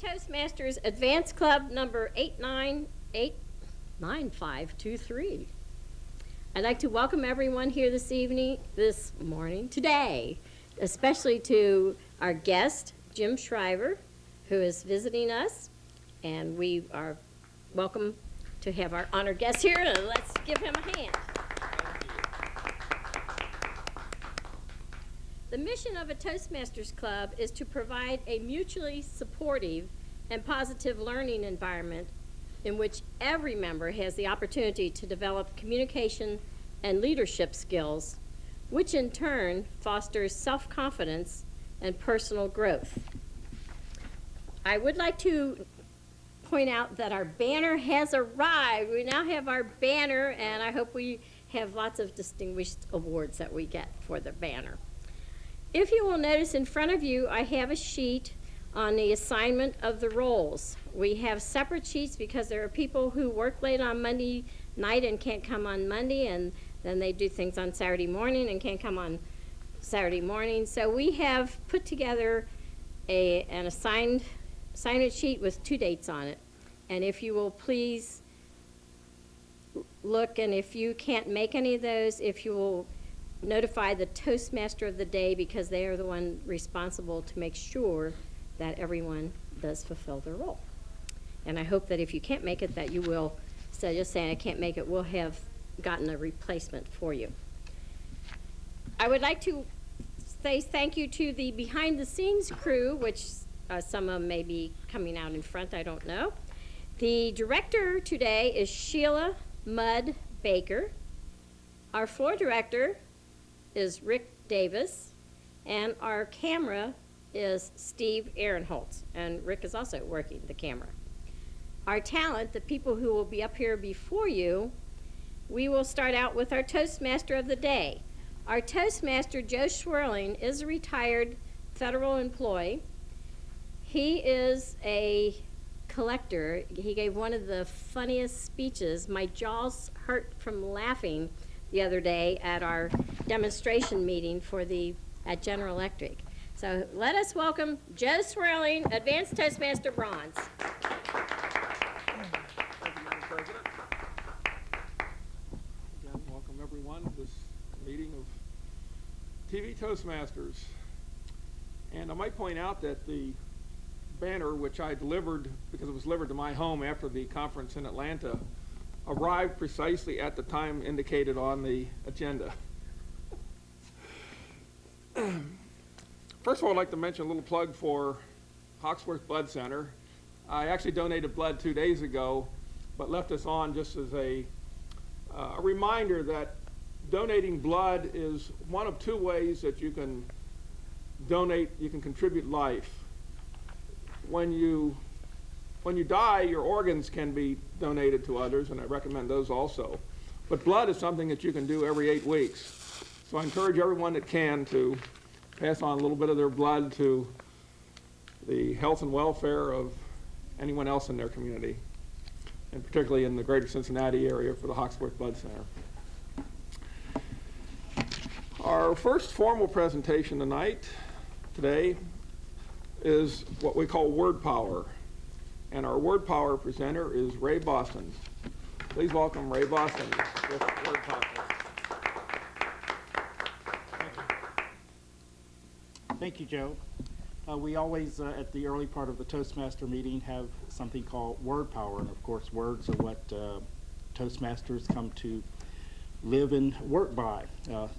Toastmasters Advanced Club number 8989523. I'd like to welcome everyone here this morning, today, especially to our guest, Jim Shriver, who is visiting us, and we are welcome to have our honored guest here, and let's give him a hand. The mission of a Toastmasters Club is to provide a mutually supportive and positive learning environment in which every member has the opportunity to develop communication and leadership skills, which in turn fosters self-confidence and personal growth. I would like to point out that our banner has arrived. We now have our banner, and I hope we have lots of distinguished awards that we get for the banner. If you will notice in front of you, I have a sheet on the assignment of the roles. We have separate sheets because there are people who work late on Monday night and can't come on Monday, and then they do things on Saturday morning and can't come on Saturday morning. So we have put together an assignment sheet with 2 dates on it. And if you will please look, and if you can't make any of those, if you will notify the Toastmaster of the day, because they are the one responsible to make sure that everyone does fulfill their role. And I hope that if you can't make it, that you will, instead of just saying I can't make it, we'll have gotten a replacement for you. I would like to say thank you to the behind-the-scenes crew, which some of them may be coming out in front, I don't know. The director today is Sheila Mudd Baker. Our floor director is Rick Davis, and our camera is Steve Ehrenholtz, and Rick is also working the camera. Our talent, the people who will be up here before you, we will start out with our Toastmaster of the day. Our Toastmaster, Joe Schwerling, is a retired federal employee. He is a collector. He gave one of the funniest speeches. My jaws hurt from laughing the other day at our demonstration meeting at General Electric. So let us welcome Joe Schwerling, Advanced Toastmaster Bronze. Thank you, Madam President. Again, welcome everyone to this meeting of TV Toastmasters. And I might point out that the banner, which I delivered because it was delivered to my home after the conference in Atlanta, arrived precisely at the time indicated on the agenda. First of all, I'd like to mention a little plug for Hawksworth Blood Center. I actually donated blood 2 days ago, but left this on just as a reminder that donating blood is one of 2 ways that you can donate, you can contribute life. When you die, your organs can be donated to others, and I recommend those also. But blood is something that you can do every 8 weeks. So I encourage everyone that can to pass on a little bit of their blood to the health and welfare of anyone else in their community, and particularly in the greater Cincinnati area for the Hawksworth Blood Center. Our first formal presentation today is what we call word power. And our word power presenter is Ray Boston. Please welcome Ray Boston with word power. Thank you, Joe. We always, at the early part of the Toastmaster meeting, have something called word power. And of course, words are what Toastmasters come to live and work by.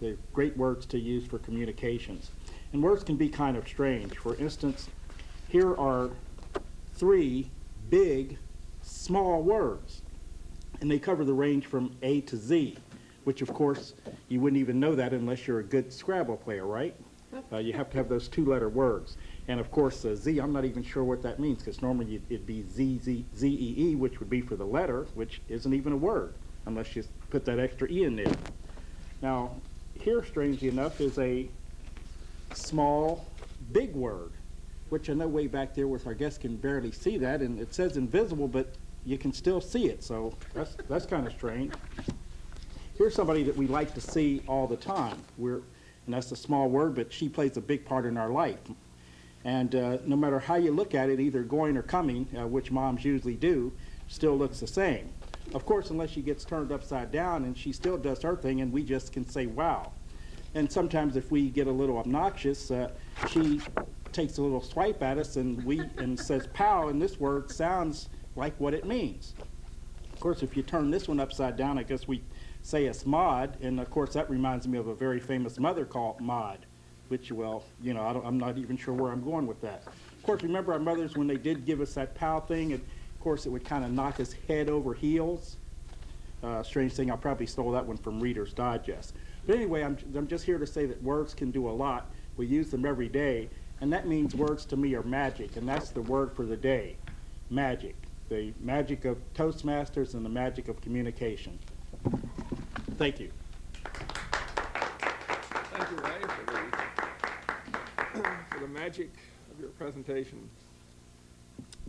They're great words to use for communications. And words can be kind of strange. For instance, here are 3 big, small words, and they cover the range from A to Z, which of course you wouldn't even know that unless you're a good Scrabble player, right? You have to have those 2-letter words. And of course Z, I'm not even sure what that means, because normally it'd be Z-E-E, which would be for the letter, which isn't even a word unless you put that extra E in there. Now here, strangely enough, is a small, big word, which I know way back there with our guests can barely see that, and it says invisible, but you can still see it, so that's kind of strange. Here's somebody that we like to see all the time. And that's a small word, but she plays a big part in our life. And no matter how you look at it, either going or coming, which moms usually do, still looks the same. Of course, unless she gets turned upside down and she still does her thing and we just can say, wow. And sometimes if we get a little obnoxious, she takes a little swipe at us and says pow, and this word sounds like what it means. Of course, if you turn this one upside down, I guess we say it's Maud, and of course that reminds me of a very famous mother called Maud, which, well, you know, I'm not even sure where I'm going with that. Of course, remember our mothers when they did give us that pow thing, and of course it would kind of knock us head over heels. Strange thing, I probably stole that one from Reader's Digest. But anyway, I'm just here to say that words can do a lot. We use them every day, and that means words to me are magic, and that's the word for the day, magic. The magic of Toastmasters and the magic of communication. Thank you. Thank you, Ray, for the magic of your presentation.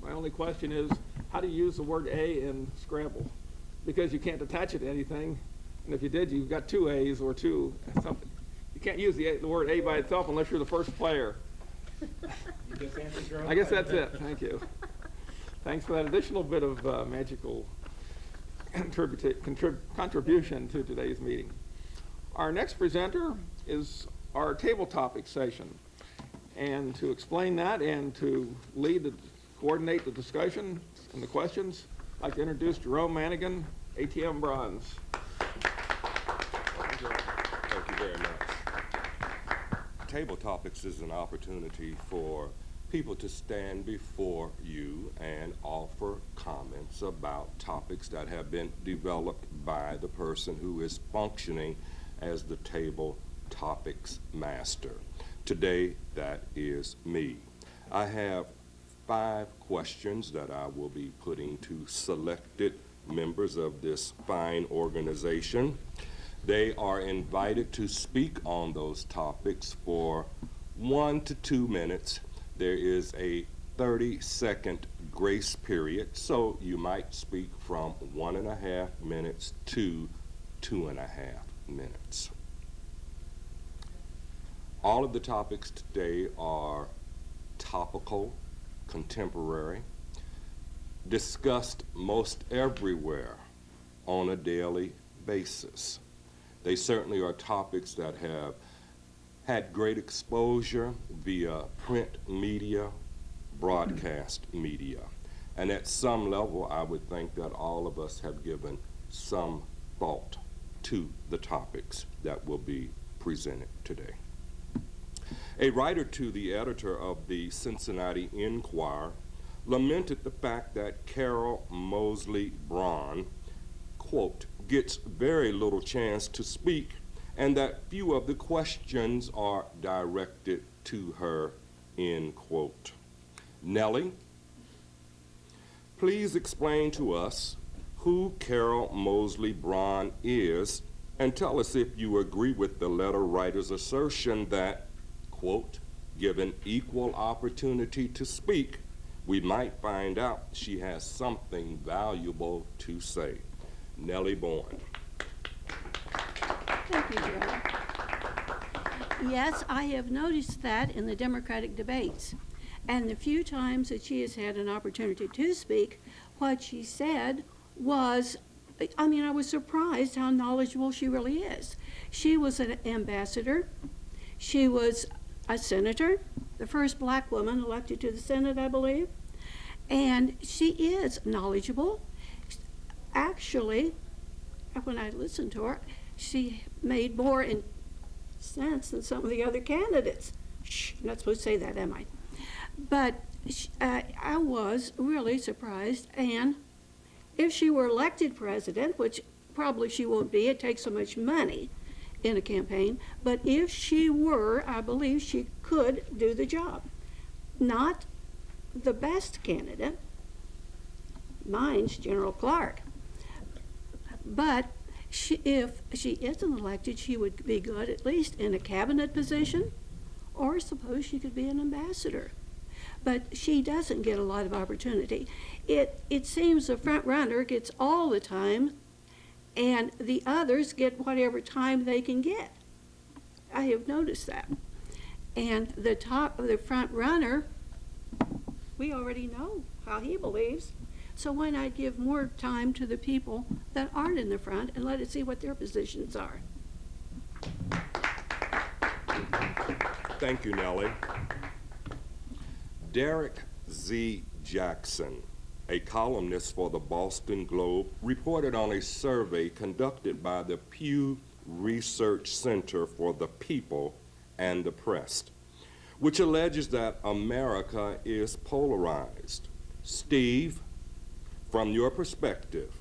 My only question is, how do you use the word A in Scrabble? Because you can't attach it to anything, and if you did, you've got two A's or two something. You can't use the word A by itself unless you're the first player. You just answered your own I guess question. that's it. Thank you. Thanks for that additional bit of magical contribution to today's meeting. Our next presenter is our Tabletopics session. And to explain that and to coordinate the discussion and the questions, I'd like to introduce Jerome Manigan, ATM Bronze. Thank you very much. Tabletopics is an opportunity for people to stand before you and offer comments about topics that have been developed by the person who is functioning as the table topics master. Today, that is me. I have 5 questions that I will be putting to selected members of this fine organization. They are invited to speak on those topics for 1 to 2 minutes. There is a 30-second grace period, so you might speak from 1.5 minutes to 2.5 minutes. All of the topics today are topical, contemporary, discussed most everywhere on a daily basis. They certainly are topics that have had great exposure via print media, broadcast media. And at some level, I would think that all of us have given some thought to the topics that will be presented today. A writer to the editor of the Cincinnati Enquirer lamented the fact that Carol Moseley Braun, quote, gets very little chance to speak and that few of the questions are directed to her, end quote. Nellye, please explain to us who Carol Moseley Braun is and tell us if you agree with the letter writer's assertion that, quote, given equal opportunity to speak, we might find out she has something valuable to say. Nellye Bowen. Thank you, Jerome. Yes, I have noticed that in the Democratic debates. And the few times that she has had an opportunity to speak, what she said was, I was surprised how knowledgeable she really is. She was an ambassador. She was a senator, the first black woman elected to the Senate, I believe. And she is knowledgeable. Actually, when I listened to her, she made more in sense than some of the other candidates. Shh, I'm not supposed to say that, am I? But I was really surprised, and if she were elected president, which probably she won't be, it takes so much money in a campaign, but if she were, I believe she could do the job. Not the best candidate, mine's General Clark, but if she isn't elected, she would be good at least in a cabinet position, or suppose she could be an ambassador. But she doesn't get a lot of opportunity. It seems the front runner gets all the time, and the others get whatever time they can get. I have noticed that. And the front runner, we already know how he believes. So why not give more time to the people that aren't in the front and let us see what their positions are? Thank you, Nellye. Derek Z. Jackson, a columnist for the Boston Globe, reported on a survey conducted by the Pew Research Center for the People and the Press, which alleges that America is polarized. Steve, from your perspective,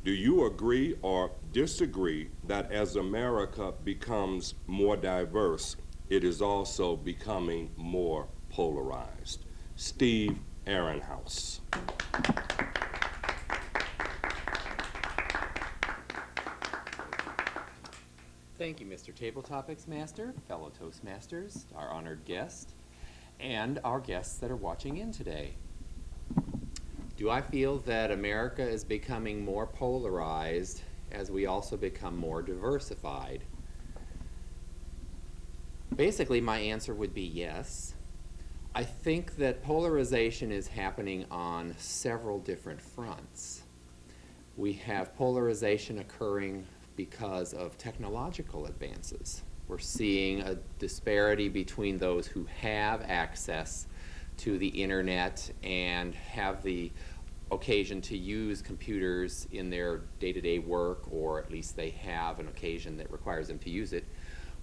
do you agree or disagree that as America becomes more diverse, it is also becoming more polarized? Steve Ehrenhaus. Thank you, Mr. Tabletopics Master, fellow Toastmasters, our honored guest, and our guests that are watching in today. Do I feel that America is becoming more polarized as we also become more diversified? Basically, my answer would be yes. I think that polarization is happening on several different fronts. We have polarization occurring because of technological advances. We're seeing a disparity between those who have access to the internet and have the occasion to use computers in their day-to-day work, or at least they have an occasion that requires them to use it.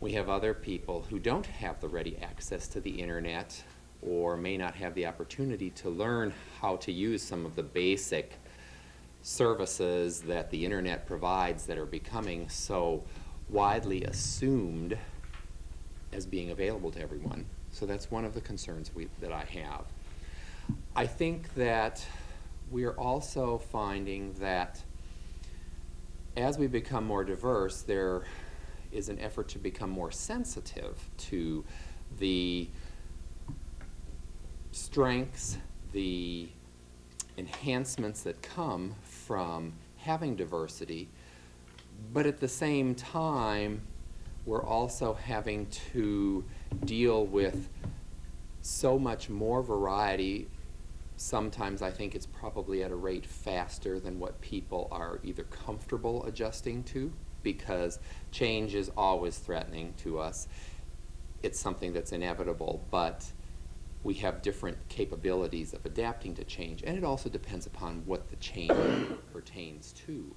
We have other people who don't have the ready access to the internet or may not have the opportunity to learn how to use some of the basic services that the internet provides that are becoming so widely assumed as being available to everyone. So that's one of the concerns that I have. I think that we are also finding that as we become more diverse, there is an effort to become more sensitive to the strengths, the enhancements that come from having diversity, but at the same time, we're also having to deal with so much more variety. Sometimes I think it's probably at a rate faster than what people are either comfortable adjusting to, because change is always threatening to us. It's something that's inevitable, but we have different capabilities of adapting to change, and it also depends upon what the change pertains to.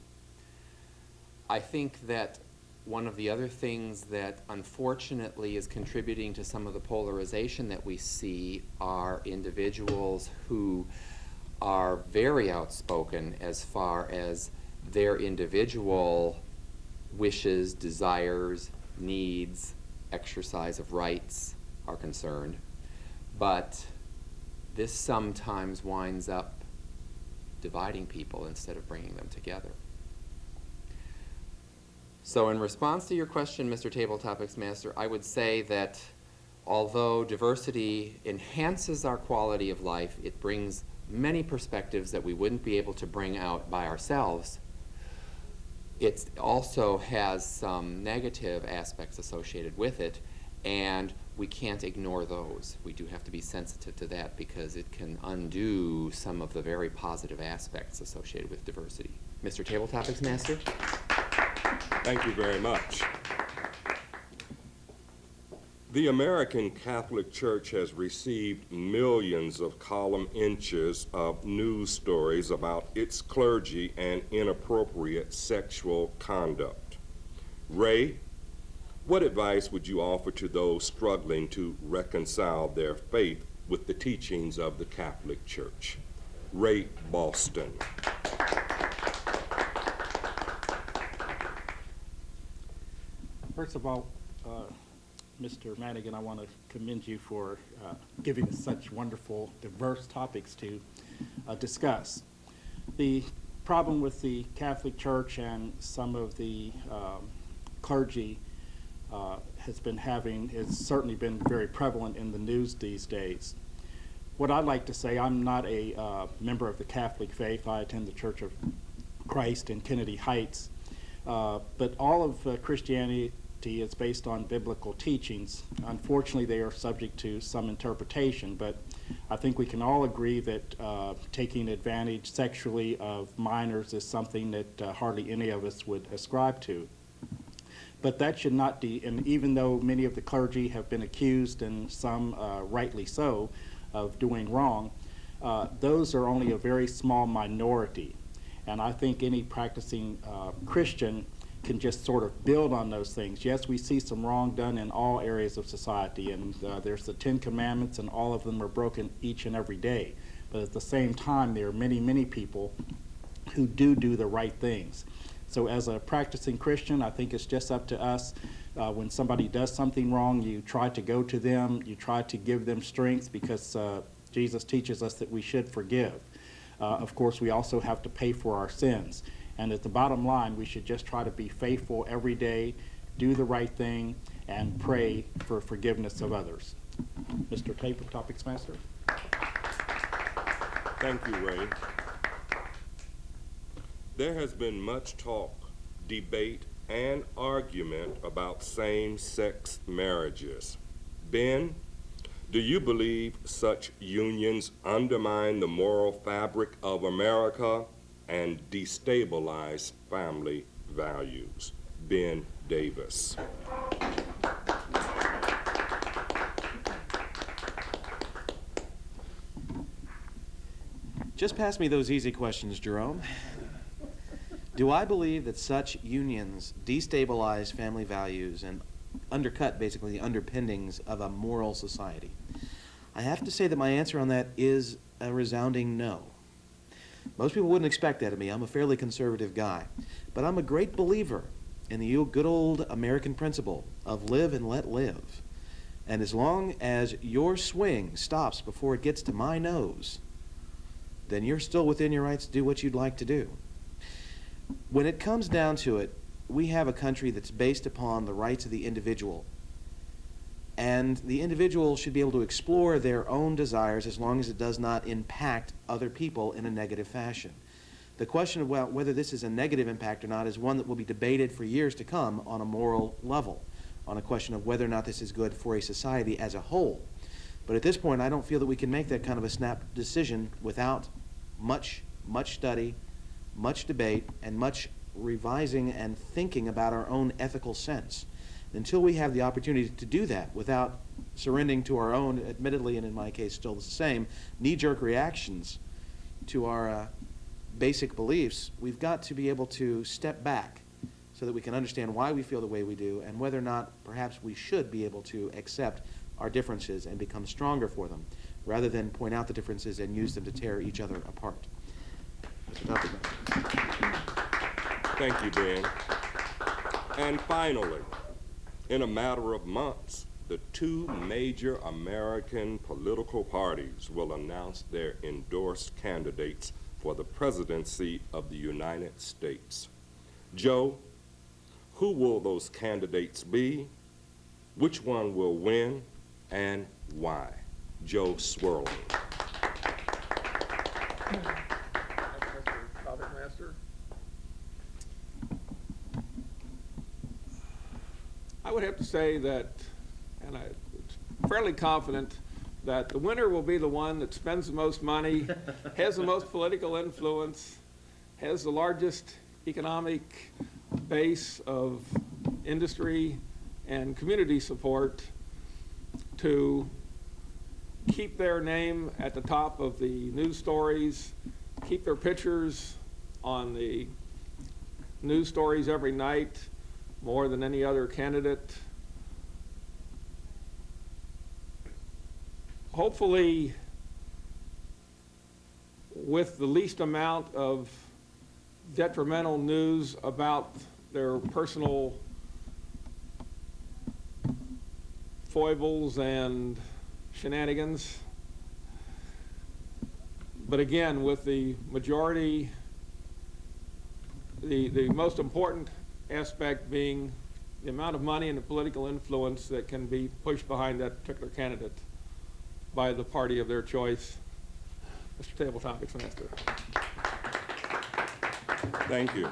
I think that one of the other things that unfortunately is contributing to some of the polarization that we see are individuals who are very outspoken as far as their individual wishes, desires, needs, exercise of rights are concerned. But this sometimes winds up dividing people instead of bringing them together. So in response to your question, Mr. Tabletopics Master, I would say that although diversity enhances our quality of life, it brings many perspectives that we wouldn't be able to bring out by ourselves. It also has some negative aspects associated with it, and we can't ignore those. We do have to be sensitive to that because it can undo some of the very positive aspects associated with diversity. Mr. Tabletopics Master? Thank you very much. The American Catholic Church has received millions of column inches of news stories about its clergy and inappropriate sexual conduct. Ray, what advice would you offer to those struggling to reconcile their faith with the teachings of the Catholic Church? Ray Boston. First of all, Mr. Manigan, I want to commend you for giving us such wonderful, diverse topics to discuss. The problem with the Catholic Church and some of the clergy has certainly been very prevalent in the news these days. What I'd like to say, I'm not a member of the Catholic faith. I attend the Church of Christ in Kennedy Heights. But all of Christianity is based on biblical teachings. Unfortunately, they are subject to some interpretation, but I think we can all agree that taking advantage sexually of minors is something that hardly any of us would ascribe to. But that should not be, and even though many of the clergy have been accused, and some rightly so, of doing wrong, those are only a very small minority. And I think any practicing Christian can just sort of build on those things. Yes, we see some wrong done in all areas of society, and there's the 10 Commandments, and all of them are broken each and every day. But at the same time, there are many, many people who do the right things. So as a practicing Christian, I think it's just up to us. When somebody does something wrong, you try to go to them, you try to give them strength, because Jesus teaches us that we should forgive. Of course, we also have to pay for our sins. And at the bottom line, we should just try to be faithful every day, do the right thing, and pray for forgiveness of others. Mr. Tabletopics Master. Thank you, Ray. There has been much talk, debate, and argument about same-sex marriages. Ben, do you believe such unions undermine the moral fabric of America and destabilize family values? Ben Davis. Just pass me those easy questions, Jerome. Do I believe that such unions destabilize family values and undercut basically the underpinnings of a moral society? I have to say that my answer on that is a resounding no. Most people wouldn't expect that of me. I'm a fairly conservative guy. But I'm a great believer in the good old American principle of live and let live. And as long as your swing stops before it gets to my nose, then you're still within your rights to do what you'd like to do. When it comes down to it, we have a country that's based upon the rights of the individual. And the individual should be able to explore their own desires as long as it does not impact other people in a negative fashion. The question of whether this is a negative impact or not is one that will be debated for years to come on a moral level, on a question of whether or not this is good for a society as a whole. But at this point, I don't feel that we can make that kind of a snap decision without much study, much debate, and much revising and thinking about our own ethical sense. Until we have the opportunity to do that without surrendering to our own, admittedly, and in my case still the same, knee-jerk reactions to our basic beliefs, we've got to be able to step back so that we can understand why we feel the way we do and whether or not perhaps we should be able to accept our differences and become stronger for them, rather than point out the differences and use them to tear each other apart. Thank you, Ben. And finally, in a matter of months, the two major American political parties will announce their endorsed candidates for the presidency of the United States. Joe, who will those candidates be? Which one will win, and why? Joe Schwerling. Toastmaster. I would have to say that, and I'm fairly confident, that the winner will be the one that spends the most money, has the most political influence, has the largest economic base of industry and community support to keep their name at the top of the news stories, keep their pictures on the news stories every night more than any other candidate. Hopefully, with the least amount of detrimental news about their personal foibles and shenanigans. But again, with the majority, the most important aspect being the amount of money and the political influence that can be pushed behind that particular candidate by the party of their choice. Mr. Tabletopics Master. Thank you.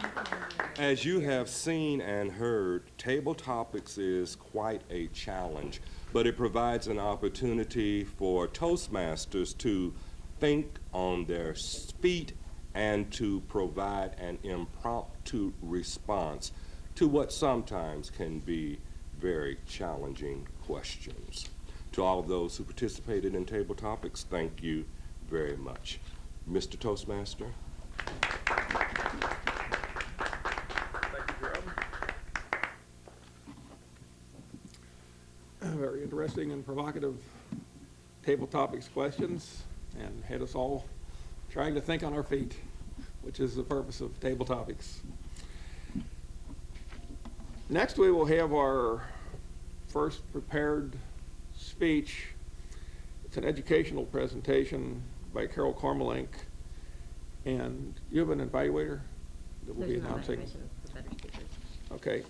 As you have seen and heard, Tabletopics is quite a challenge, but it provides an opportunity for Toastmasters to think on their feet and to provide an impromptu response to what sometimes can be very challenging questions. To all of those who participated in Tabletopics, thank you very much. Mr. Toastmaster? Thank you, Jerome. Very interesting and provocative table topics questions, and had us all trying to think on our feet, which is the purpose of table topics. Next, we will have our first prepared speech. It's an educational presentation by Carol Kormelink, and you have an evaluator that will be announcing. Okay.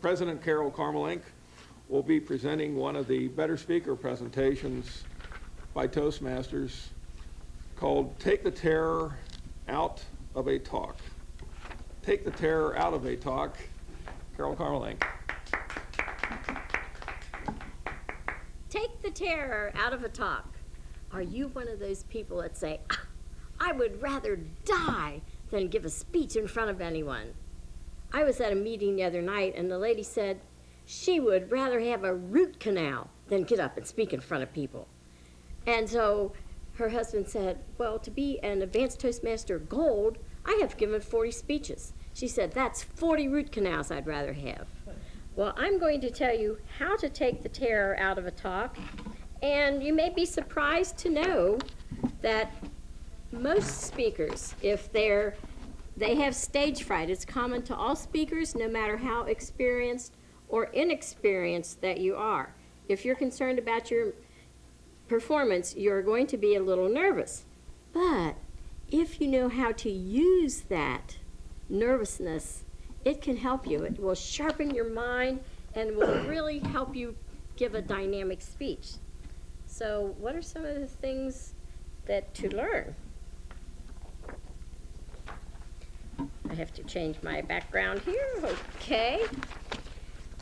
President Carol Kormelink will be presenting one of the better speaker presentations by Toastmasters called Take the Terror Out of a Talk. Take the Terror Out of a Talk, Carol Kormelink. Take the terror out of a talk. Are you one of those people that say, I would rather die than give a speech in front of anyone? I was at a meeting the other night, and the lady said she would rather have a root canal than get up and speak in front of people. And so her husband said, well, to be an advanced Toastmaster Gold, I have given 40 speeches. She said, that's 40 root canals I'd rather have. Well, I'm going to tell you how to take the terror out of a talk, and you may be surprised to know that most speakers, if they have stage fright, it's common to all speakers, no matter how experienced or inexperienced that you are. If you're concerned about your performance, you're going to be a little nervous. But if you know how to use that nervousness, it can help you. It will sharpen your mind and will really help you give a dynamic speech. So what are some of the things that to learn? I have to change my background here. Okay.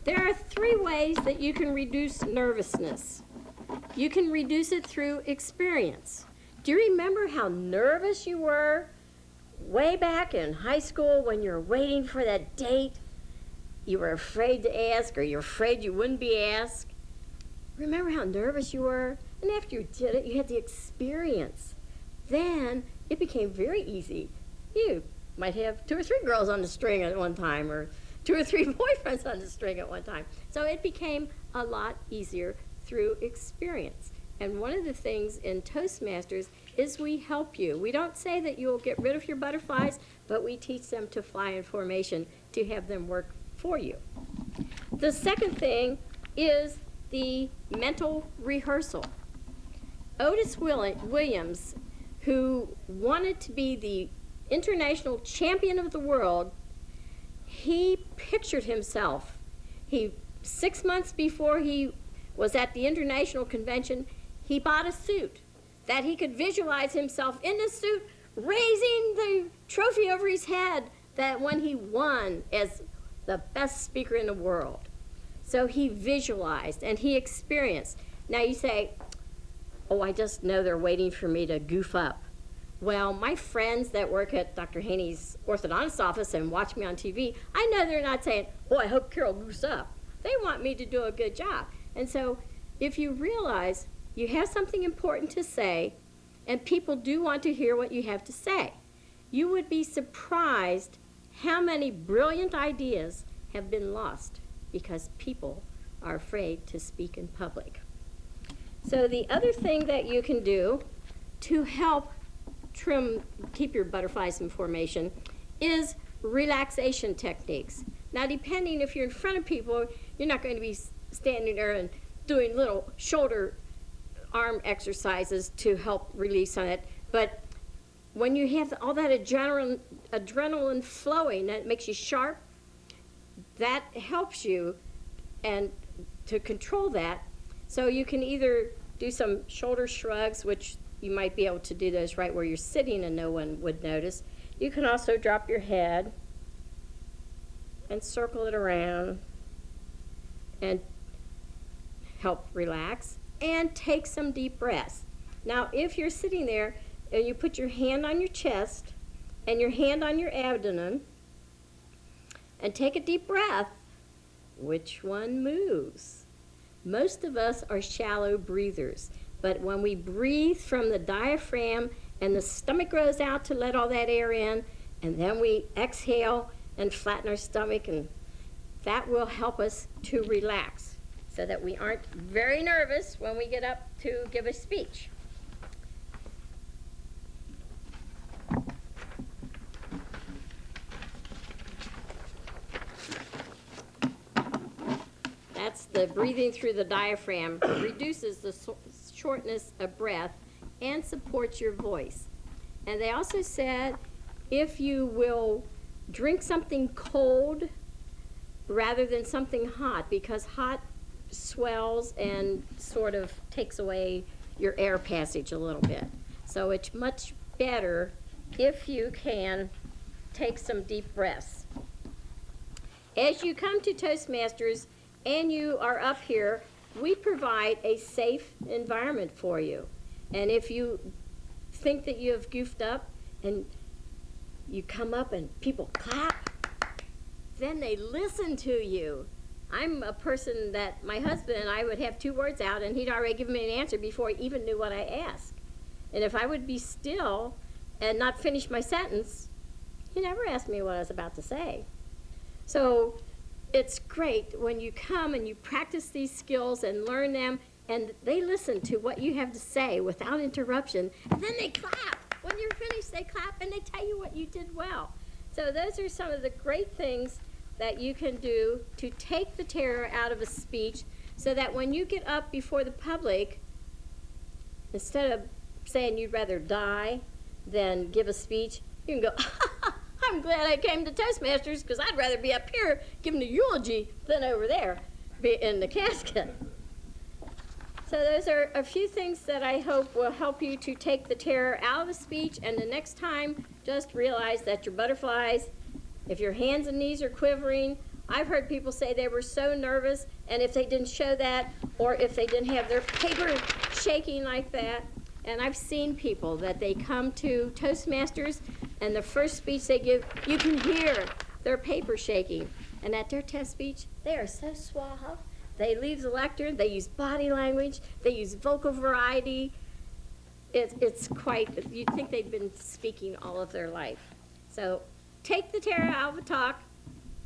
There are 3 ways that you can reduce nervousness. You can reduce it through experience. Do you remember how nervous you were way back in high school when you were waiting for that date? You were afraid to ask, or you're afraid you wouldn't be asked. Remember how nervous you were? And after you did it, you had the experience. Then it became very easy. You might have 2 or 3 girls on the string at one time, or 2 or 3 boyfriends on the string at one time. So it became a lot easier through experience. And one of the things in Toastmasters is we help you. We don't say that you'll get rid of your butterflies, but we teach them to fly in formation to have them work for you. The second thing is the mental rehearsal. Otis Williams, who wanted to be the international champion of the world, he pictured himself. 6 months before he was at the international convention, he bought a suit that he could visualize himself in the suit raising the trophy over his head that when he won as the best speaker in the world. So he visualized and he experienced. Now you say, oh, I just know they're waiting for me to goof up. Well, my friends that work at Dr. Haney's orthodontist office and watch me on TV, I know they're not saying, oh, I hope Carol goofs up. They want me to do a good job. And so if you realize you have something important to say, and people do want to hear what you have to say, you would be surprised how many brilliant ideas have been lost because people are afraid to speak in public. So the other thing that you can do to help keep your butterflies in formation is relaxation techniques. Now, depending if you're in front of people, you're not going to be standing there and doing little shoulder arm exercises to help release on it. But when you have all that adrenaline flowing, that makes you sharp, that helps you and to control that. So you can either do some shoulder shrugs, which you might be able to do those right where you're sitting and no one would notice. You can also drop your head and circle it around and help relax, and take some deep breaths. Now, if you're sitting there and you put your hand on your chest and your hand on your abdomen and take a deep breath, which one moves? Most of us are shallow breathers, but when we breathe from the diaphragm and the stomach grows out to let all that air in, and then we exhale and flatten our stomach, and that will help us to relax so that we aren't very nervous when we get up to give a speech. That's the breathing through the diaphragm, reduces the shortness of breath and supports your voice. And they also said if you will drink something cold rather than something hot, because hot swells and sort of takes away your air passage a little bit. So it's much better if you can take some deep breaths. As you come to Toastmasters and you are up here, we provide a safe environment for you. And if you think that you have goofed up and you come up and people clap, then they listen to you. I'm a person that my husband and I would have 2 words out and he'd already given me an answer before he even knew what I asked. And if I would be still and not finish my sentence, he never asked me what I was about to say. So it's great when you come and you practice these skills and learn them, and they listen to what you have to say without interruption, and then they clap. When you're finished, they clap and they tell you what you did well. So those are some of the great things that you can do to take the terror out of a speech, so that when you get up before the public, instead of saying you'd rather die than give a speech, you can go, I'm glad I came to Toastmasters because I'd rather be up here giving a eulogy than over there be in the casket. So those are a few things that I hope will help you to take the terror out of a speech, and the next time, just realize that your butterflies, if your hands and knees are quivering, I've heard people say they were so nervous, and if they didn't show that, or if they didn't have their paper shaking like that, and I've seen people that they come to Toastmasters, and the first speech they give, you can hear their paper shaking, and at their test speech, they are so suave. They leave the lectern, they use body language, they use vocal variety. It's quite, you'd think they'd been speaking all of their life. So take the terror out of a talk,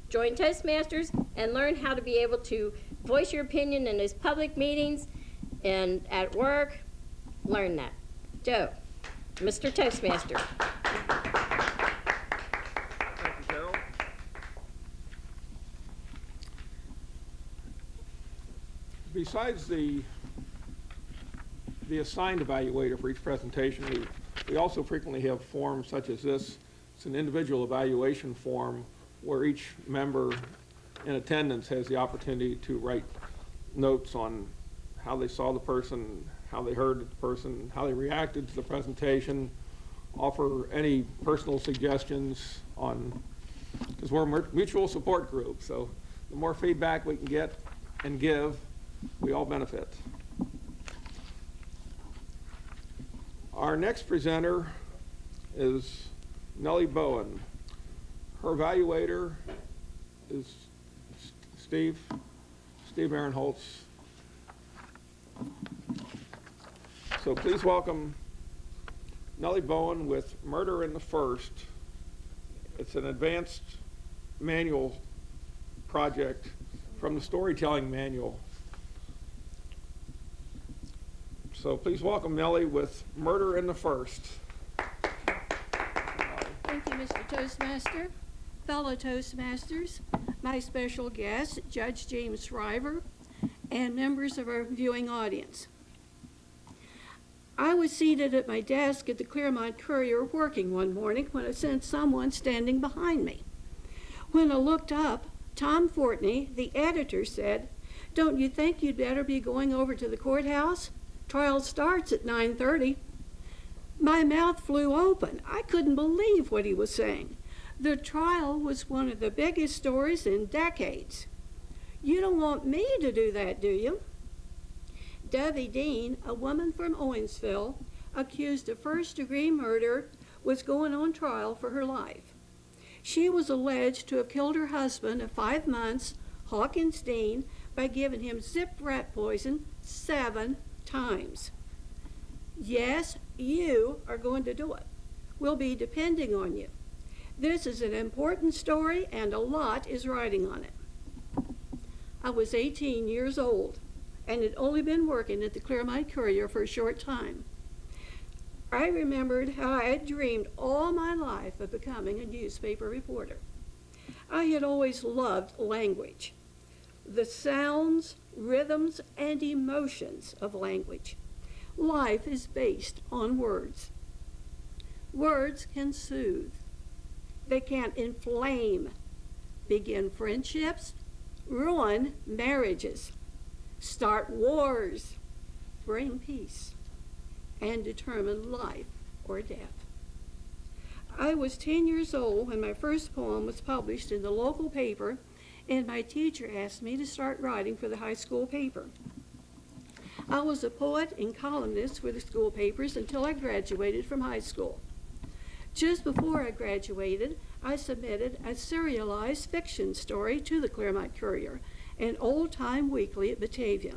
join Toastmasters, and learn how to be able to voice your opinion in those public meetings and at work. Learn that. Joe, Mr. Toastmaster. Thank you, Carol. Besides the assigned evaluator for each presentation, we also frequently have forms such as this. It's an individual evaluation form where each member in attendance has the opportunity to write notes on how they saw the person, how they heard the person, how they reacted to the presentation, offer any personal suggestions on, because we're a mutual support group, so the more feedback we can get and give, we all benefit. Our next presenter is Nellye Bowen. Her evaluator is Steve Aaronholtz. So please welcome Nellye Bowen with Murder in the First. It's an advanced manual project from the storytelling manual. So please welcome Nellye with Murder in the First. Thank you, Mr. Toastmaster. Fellow Toastmasters, my special guest, Judge James Shriver, and members of our viewing audience. I was seated at my desk at the Claremont Courier working one morning when I sensed someone standing behind me. When I looked up, Tom Fortney, the editor, said, "Don't you think you'd better be going over to the courthouse? Trial starts at 9:30. My mouth flew open. I couldn't believe what he was saying. The trial was one of the biggest stories in decades. You don't want me to do that, do you? Dovey Dean, a woman from Owensville, accused of first-degree murder, was going on trial for her life. She was alleged to have killed her husband of 5 months, Hawkins Dean, by giving him zipped rat poison 7 times. Yes, you are going to do it. We'll be depending on you. This is an important story, and a lot is riding on it. I was 18 years old and had only been working at the Clearmont Courier for a short time. I remembered how I had dreamed all my life of becoming a newspaper reporter. I had always loved language, the sounds, rhythms, and emotions of language. Life is based on words. Words can soothe. They can inflame, begin friendships, ruin marriages, start wars, bring peace, and determine life or death. I was 10 years old when my first poem was published in the local paper, and my teacher asked me to start writing for the high school paper. I was a poet and columnist for the school papers until I graduated from high school. Just before I graduated, I submitted a serialized fiction story to the Clearmont Courier, an old-time weekly at Batavia.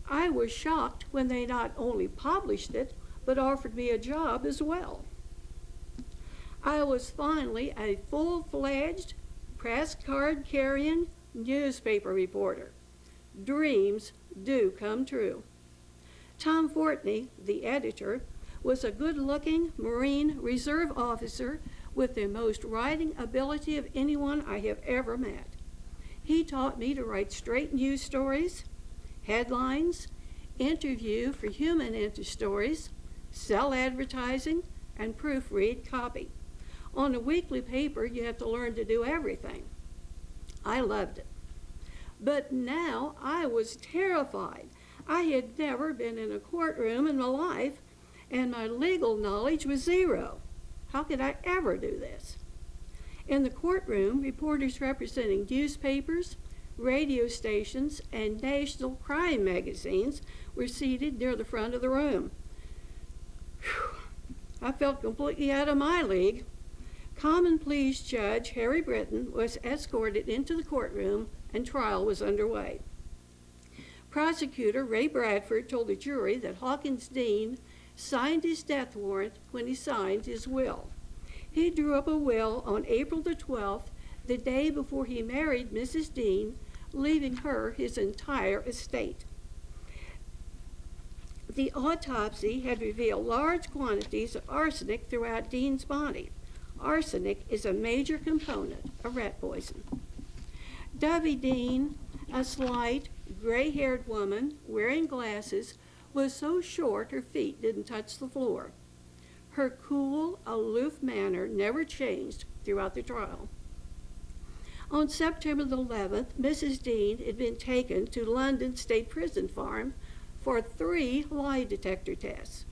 I was shocked when they not only published it, but offered me a job as well. I was finally a full-fledged, press card-carrying newspaper reporter. Dreams do come true. Tom Fortney, the editor, was a good-looking Marine Reserve officer with the most writing ability of anyone I have ever met. He taught me to write straight news stories, headlines, interview for human interest stories, sell advertising, and proofread copy. On a weekly paper, you have to learn to do everything. I loved it. But now I was terrified. I had never been in a courtroom in my life, and my legal knowledge was zero. How could I ever do this? In the courtroom, reporters representing newspapers, radio stations, and national crime magazines were seated near the front of the room. Whew. I felt completely out of my league. Common Pleas Judge Harry Britton was escorted into the courtroom, and trial was underway. Prosecutor Ray Bradford told the jury that Hawkins Dean signed his death warrant when he signed his will. He drew up a will on April the 12th, the day before he married Mrs. Dean, leaving her his entire estate. The autopsy had revealed large quantities of arsenic throughout Dean's body. Arsenic is a major component of rat poison. Dovey Dean, a slight, gray-haired woman wearing glasses, was so short her feet didn't touch the floor. Her cool, aloof manner never changed throughout the trial. On September the 11th, Mrs. Dean had been taken to London State Prison Farm for 3 lie detector tests.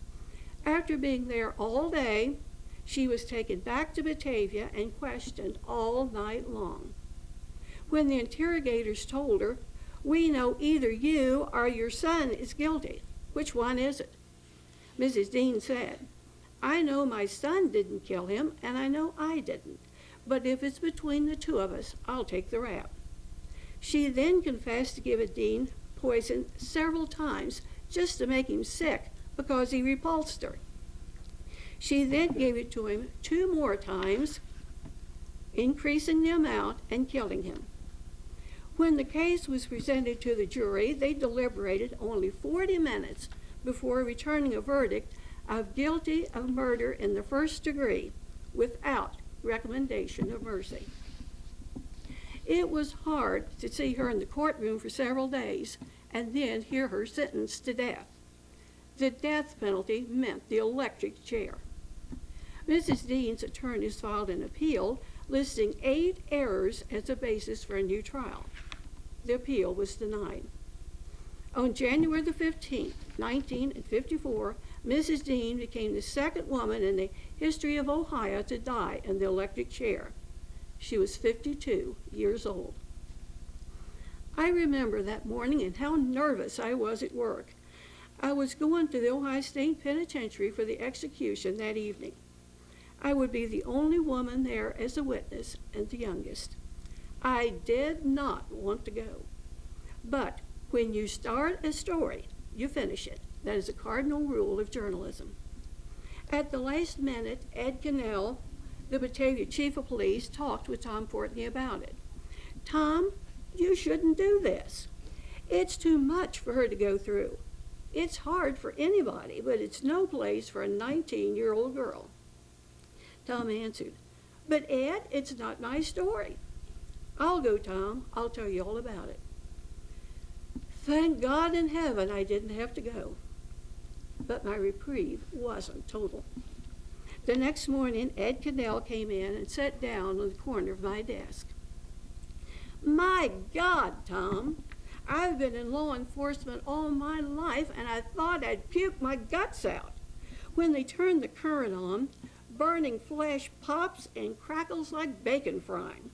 After being there all day, she was taken back to Batavia and questioned all night long. When the interrogators told her, "We know either you or your son is guilty. Which one is it?" Mrs. Dean said, "I know my son didn't kill him, and I know I didn't. But if it's between the two of us, I'll take the rap." She then confessed to giving Dean poison several times just to make him sick because he repulsed her. She then gave it to him 2 more times, increasing the amount and killing him. When the case was presented to the jury, they deliberated only 40 minutes before returning a verdict of guilty of murder in the first degree without recommendation of mercy. It was hard to see her in the courtroom for several days and then hear her sentenced to death. The death penalty meant the electric chair. Mrs. Dean's attorneys filed an appeal listing 8 errors as a basis for a new trial. The appeal was denied. On January the 15th, 1954, Mrs. Dean became the second woman in the history of Ohio to die in the electric chair. She was 52 years old. I remember that morning and how nervous I was at work. I was going to the Ohio State Penitentiary for the execution that evening. I would be the only woman there as a witness and the youngest. I did not want to go. But when you start a story, you finish it. That is a cardinal rule of journalism. At the last minute, Ed Cannell, the battalion chief of police, talked with Tom Fortney about it. Tom, you shouldn't do this. It's too much for her to go through. It's hard for anybody, but it's no place for a 19-year-old girl. Tom answered, but Ed, it's not my story. I'll go, Tom. I'll tell you all about it. Thank God in heaven I didn't have to go. But my reprieve wasn't total. The next morning, Ed Cannell came in and sat down on the corner of my desk. My God, Tom, I've been in law enforcement all my life, and I thought I'd puke my guts out. When they turn the current on, burning flesh pops and crackles like bacon frying.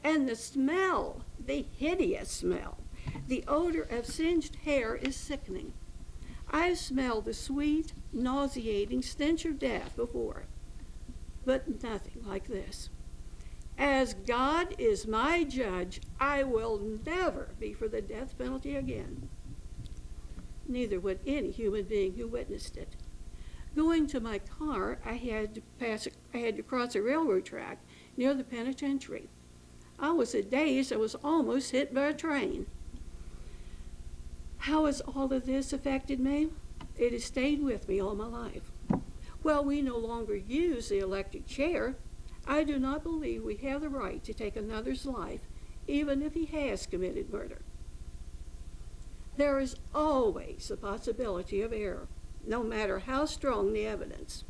And the smell, the hideous smell, the odor of singed hair is sickening. I've smelled the sweet, nauseating stench of death before, but nothing like this. As God is my judge, I will never be for the death penalty again. Neither would any human being who witnessed it. Going to my car, I had to cross a railroad track near the penitentiary. I was so dazed I was almost hit by a train. How has all of this affected me? It has stayed with me all my life. Well, we no longer use the electric chair. I do not believe we have the right to take another's life, even if he has committed murder. There is always the possibility of error, no matter how strong the evidence.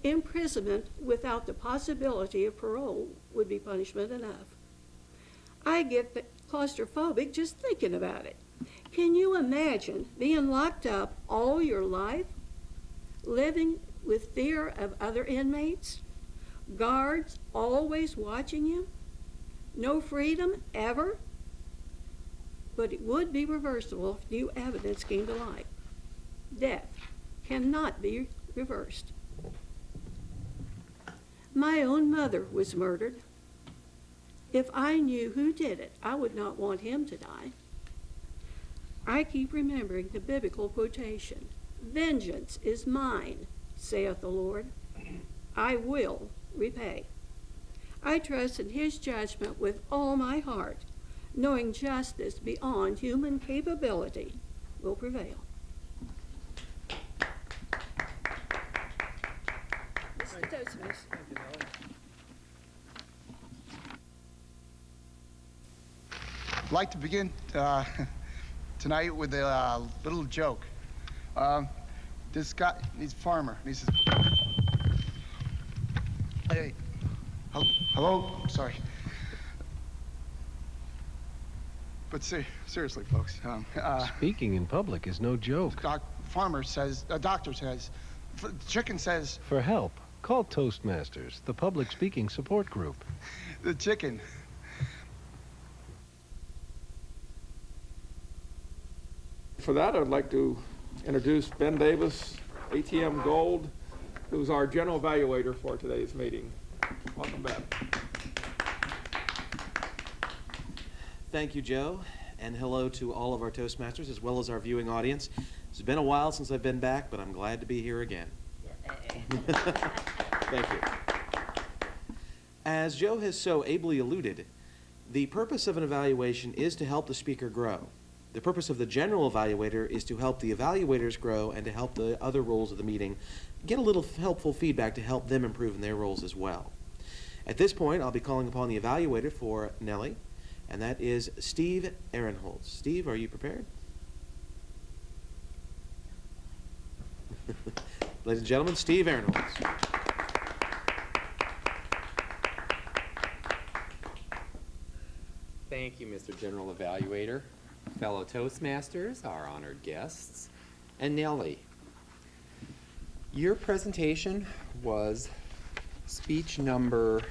Imprisonment without the possibility of parole would be punishment enough. I get claustrophobic just thinking about it. Can you imagine being locked up all your life, living with fear of other inmates, guards always watching you, no freedom ever? But it would be reversible if new evidence came to light. Death cannot be reversed. My own mother was murdered. If I knew who did it, I would not want him to die. I keep remembering the biblical quotation, "Vengeance is mine, saith the Lord. I will repay." I trust in his judgment with all my heart, knowing justice beyond human capability will prevail. Mr. Toastmaster. I'd like to begin tonight with a little joke. This guy, he's a farmer, and he says, "Hey, hello, sorry." But seriously, folks, Speaking in public is no joke. Doctor says, chicken says, For help, call Toastmasters, the public speaking support group. the chicken. For that, I'd like to introduce Ben Davis, ATM Gold, who's our general evaluator for today's meeting. Welcome, Ben. Thank you, Joe, and hello to all of our Toastmasters as well as our viewing audience. It's been a while since I've been back, but I'm glad to be here again. Thank you. As Joe has so ably alluded, the purpose of an evaluation is to help the speaker grow. The purpose of the general evaluator is to help the evaluators grow and to help the other roles of the meeting get a little helpful feedback to help them improve in their roles as well. At this point, I'll be calling upon the evaluator for Nellye, and that is Steve Ehrenholz. Steve, are you prepared? Ladies and gentlemen, Steve Ehrenholz. Thank you, Mr. General Evaluator, fellow Toastmasters, our honored guests, and Nellye. Your presentation was speech number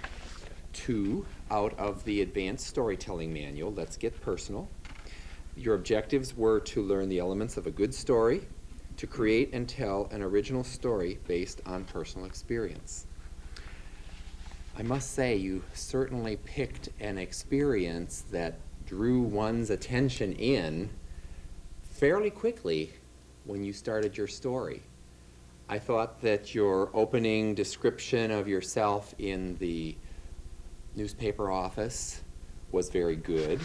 2 out of the Advanced Storytelling Manual, Let's Get Personal. Your objectives were to learn the elements of a good story, to create and tell an original story based on personal experience. I must say, you certainly picked an experience that drew one's attention in fairly quickly when you started your story. I thought that your opening description of yourself in the newspaper office was very good.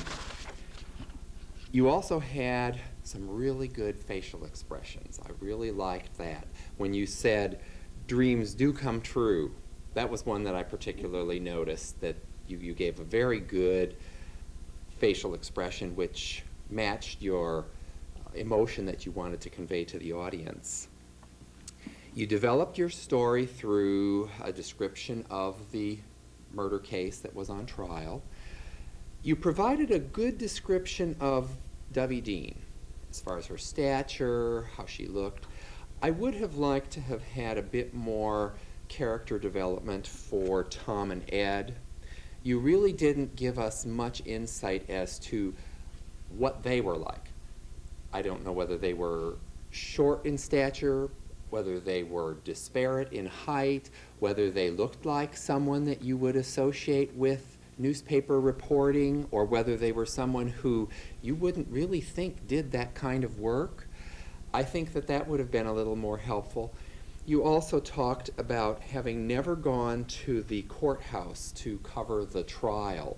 You also had some really good facial expressions. I really liked that. When you said, dreams do come true, that was one that I particularly noticed, that you gave a very good facial expression which matched your emotion that you wanted to convey to the audience. You developed your story through a description of the murder case that was on trial. You provided a good description of Dovey Dean, as far as her stature, how she looked. I would have liked to have had a bit more character development for Tom and Ed. You really didn't give us much insight as to what they were like. I don't know whether they were short in stature, whether they were disparate in height, whether they looked like someone that you would associate with newspaper reporting, or whether they were someone who you wouldn't really think did that kind of work. I think that that would have been a little more helpful. You also talked about having never gone to the courthouse to cover the trial.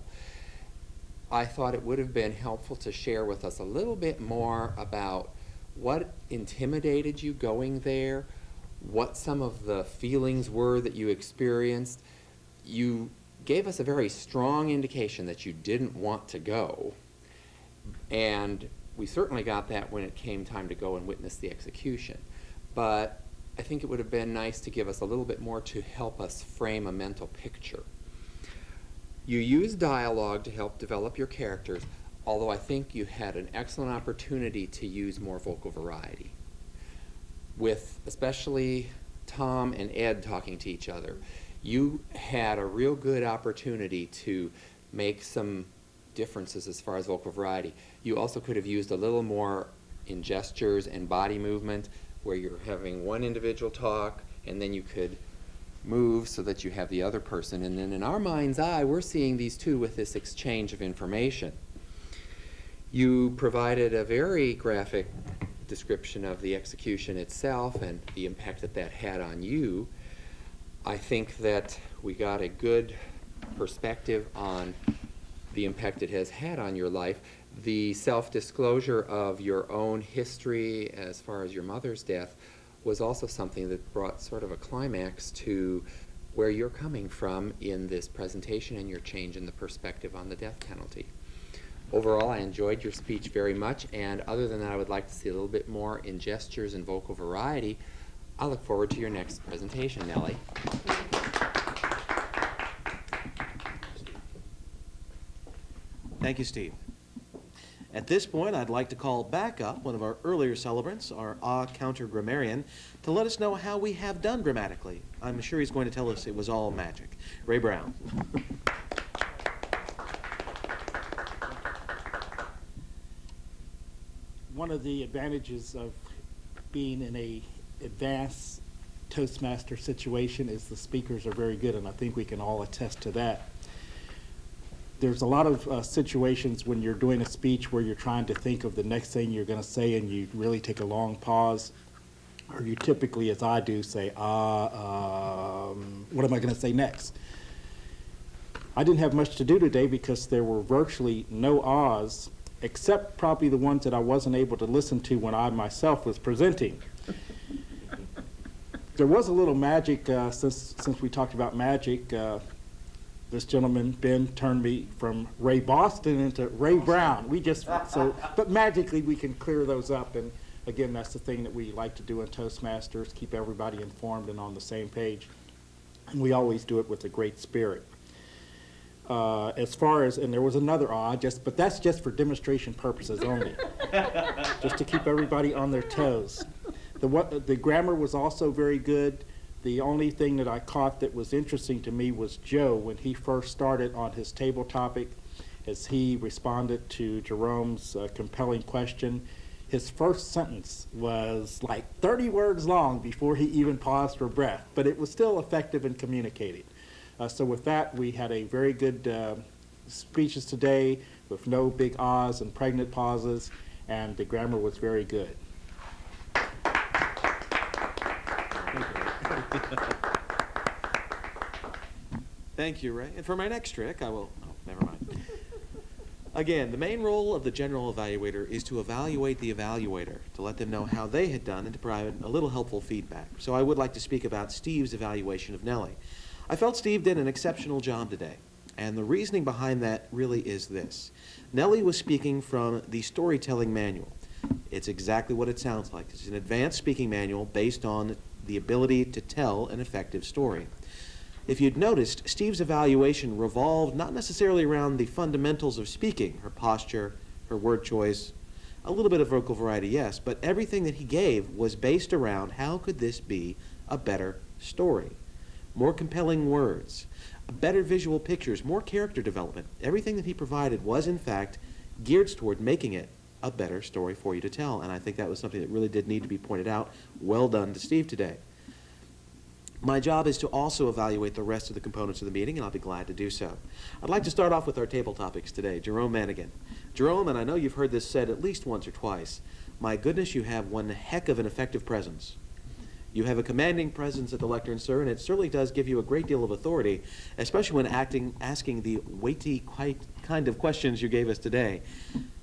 I thought it would have been helpful to share with us a little bit more about what intimidated you going there, what some of the feelings were that you experienced. You gave us a very strong indication that you didn't want to go, and we certainly got that when it came time to go and witness the execution. But I think it would have been nice to give us a little bit more to help us frame a mental picture. You used dialogue to help develop your characters, although I think you had an excellent opportunity to use more vocal variety. With especially Tom and Ed talking to each other, you had a real good opportunity to make some differences as far as vocal variety. You also could have used a little more in gestures and body movement, where you're having one individual talk and then you could move so that you have the other person, and then in our mind's eye we're seeing these two with this exchange of information. You provided a very graphic description of the execution itself and the impact that that had on you. I think that we got a good perspective on the impact it has had on your life. The self-disclosure of your own history as far as your mother's death was also something that brought sort of a climax to where you're coming from in this presentation and your change in the perspective on the death penalty. Overall, I enjoyed your speech very much, and other than that, I would like to see a little bit more in gestures and vocal variety. I look forward to your next presentation, Nellye. Thank you, Steve. At this point, I'd like to call back up one of our earlier celebrants, our counter grammarian, to let us know how we have done grammatically. I'm sure he's going to tell us it was all magic. Ray Brown. One of the advantages of being in a advanced Toastmaster situation is the speakers are very good, and I think we can all attest to that. There's a lot of situations when you're doing a speech where you're trying to think of the next thing you're going to say, and you really take a long pause, or you typically, as I do, say, what am I going to say next? I didn't have much to do today because there were virtually no ahs, except probably the ones that I wasn't able to listen to when I myself was presenting. There was a little magic, since we talked about magic. This gentleman, Ben, turned me from Ray Boston into Ray Brown. But magically we can clear those up, and again, that's the thing that we like to do in Toastmasters, keep everybody informed and on the same page. And we always do it with a great spirit. As far as, and there was another but that's just for demonstration purposes only, just to keep everybody on their toes. The grammar was also very good. The only thing that I caught that was interesting to me was Joe, when he first started on his table topic, as he responded to Jerome's compelling question. His first sentence was like 30 words long before he even paused for breath, but it was still effective in communicating. So with that, we had a very good speeches today with no big ahs and pregnant pauses, and the grammar was very good. Thank you, Ray. And for my next trick, I will, oh, never mind. Again, the main role of the general evaluator is to evaluate the evaluator, to let them know how they had done and to provide a little helpful feedback. So I would like to speak about Steve's evaluation of Nellye. I felt Steve did an exceptional job today, and the reasoning behind that really is this. Nellye was speaking from the storytelling manual. It's exactly what it sounds like. It's an advanced speaking manual based on the ability to tell an effective story. If you'd noticed, Steve's evaluation revolved not necessarily around the fundamentals of speaking, her posture, her word choice, a little bit of vocal variety, yes, but everything that he gave was based around how could this be a better story. More compelling words, better visual pictures, more character development. Everything that he provided was, in fact, geared toward making it a better story for you to tell, and I think that was something that really did need to be pointed out. Well done to Steve today. My job is to also evaluate the rest of the components of the meeting, and I'll be glad to do so. I'd like to start off with our table topics today. Jerome Manigan. Jerome, and I know you've heard this said at least once or twice, my goodness, you have one heck of an effective presence. You have a commanding presence at the lectern, sir, and it certainly does give you a great deal of authority, especially when asking the weighty kind of questions you gave us today.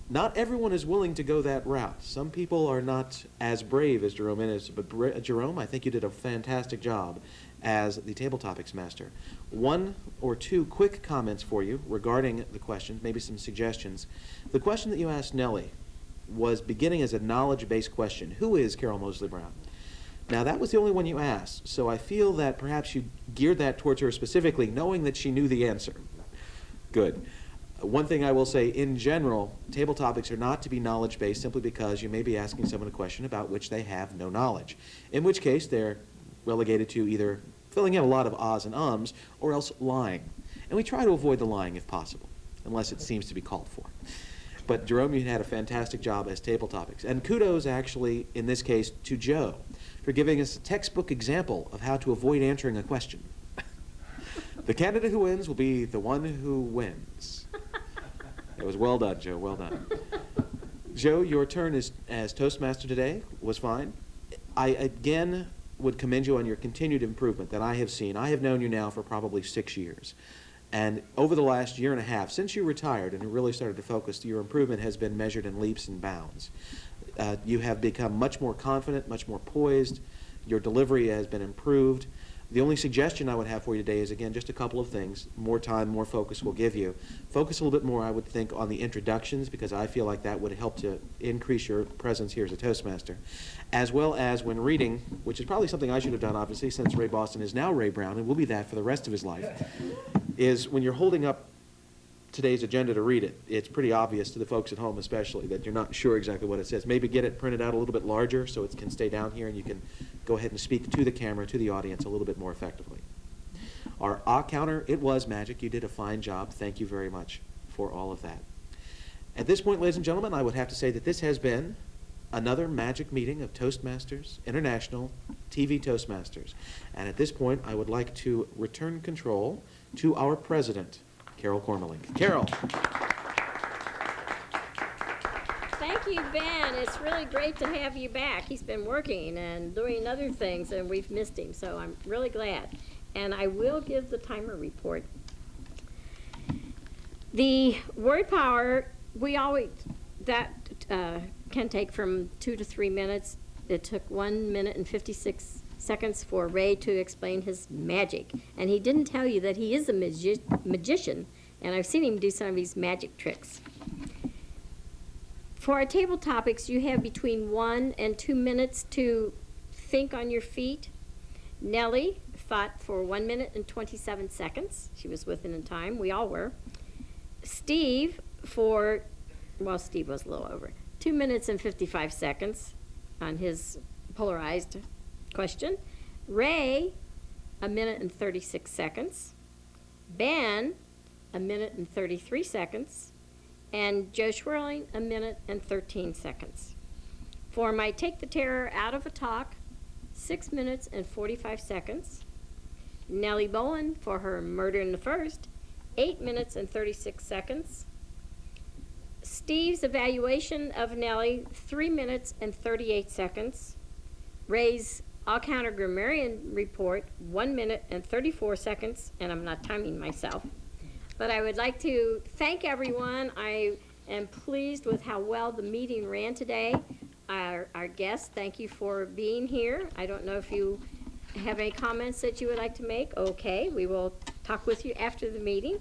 Not everyone is willing to go that route. Some people are not as brave as Jerome is, but Jerome, I think you did a fantastic job as the Tabletopics master. One or two quick comments for you regarding the question, maybe some suggestions. The question that you asked Nellye was beginning as a knowledge-based question. Who is Carol Moseley Brown? Now, that was the only one you asked, so I feel that perhaps you geared that towards her specifically, knowing that she knew the answer. Good. One thing I will say, in general, table topics are not to be knowledge-based simply because you may be asking someone a question about which they have no knowledge, in which case they're relegated to either filling in a lot of ahs and ums or else lying. And we try to avoid the lying if possible, unless it seems to be called for. But Jerome, you had a fantastic job as table topics. And kudos, actually, in this case, to Joe for giving us a textbook example of how to avoid answering a question. The candidate who wins will be the one who wins. It was well done, Joe, well done. Joe, your turn as Toastmaster today was fine. I, again, would commend you on your continued improvement that I have seen. I have known you now for probably 6 years. And over the last year and a half, since you retired and really started to focus, your improvement has been measured in leaps and bounds. You have become much more confident, much more poised. Your delivery has been improved. The only suggestion I would have for you today is, again, just a couple of things. More time, more focus will give you. Focus a little bit more, I would think, on the introductions, because I feel like that would help to increase your presence here as a Toastmaster. As well as when reading, which is probably something I should have done, obviously, since Ray Boston is now Ray Brown and will be that for the rest of his life, is when you're holding up today's agenda to read it, it's pretty obvious to the folks at home especially that you're not sure exactly what it says. Maybe get it printed out a little bit larger so it can stay down here and you can go ahead and speak to the camera, to the audience a little bit more effectively. Our ah counter, it was magic. You did a fine job. Thank you very much for all of that. At this point, ladies and gentlemen, I would have to say that this has been another magic meeting of Toastmasters International TV Toastmasters. And at this point, I would like to return control to our president, Carol Kormelink. Carol. Thank you, Ben. It's really great to have you back. He's been working and doing other things, and we've missed him, so I'm really glad. And I will give the timer report. The word power, that can take from 2 to 3 minutes. It took 1 minute and 56 seconds for Ray to explain his magic. And he didn't tell you that he is a magician, and I've seen him do some of these magic tricks. For our table topics, you have between 1 and 2 minutes to think on your feet. Nellye thought for 1 minute and 27 seconds. She was within time. We all were. Steve Steve was a little over. 2 minutes and 55 seconds on his polarized question. Ray, 1 minute and 36 seconds. Ben, 1 minute and 33 seconds. And Joe Schwerling, 1 minute and 13 seconds. For my Take the Terror Out of a Talk, 6 minutes and 45 seconds. Nellye Bowen for her Murder in the First, 8 minutes and 36 seconds. Steve's evaluation of Nellye, 3 minutes and 38 seconds. Ray's All-Counter Grammarian report, 1 minute and 34 seconds, and I'm not timing myself. But I would like to thank everyone. I am pleased with how well the meeting ran today. Our guests, thank you for being here. I don't know if you have any comments that you would like to make. Okay, we will talk with you after the meeting.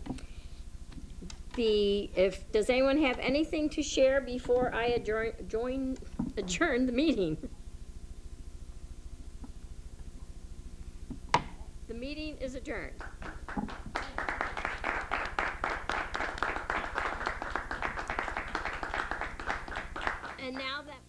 Does anyone have anything to share before I adjourn the meeting? The meeting is adjourned. And now that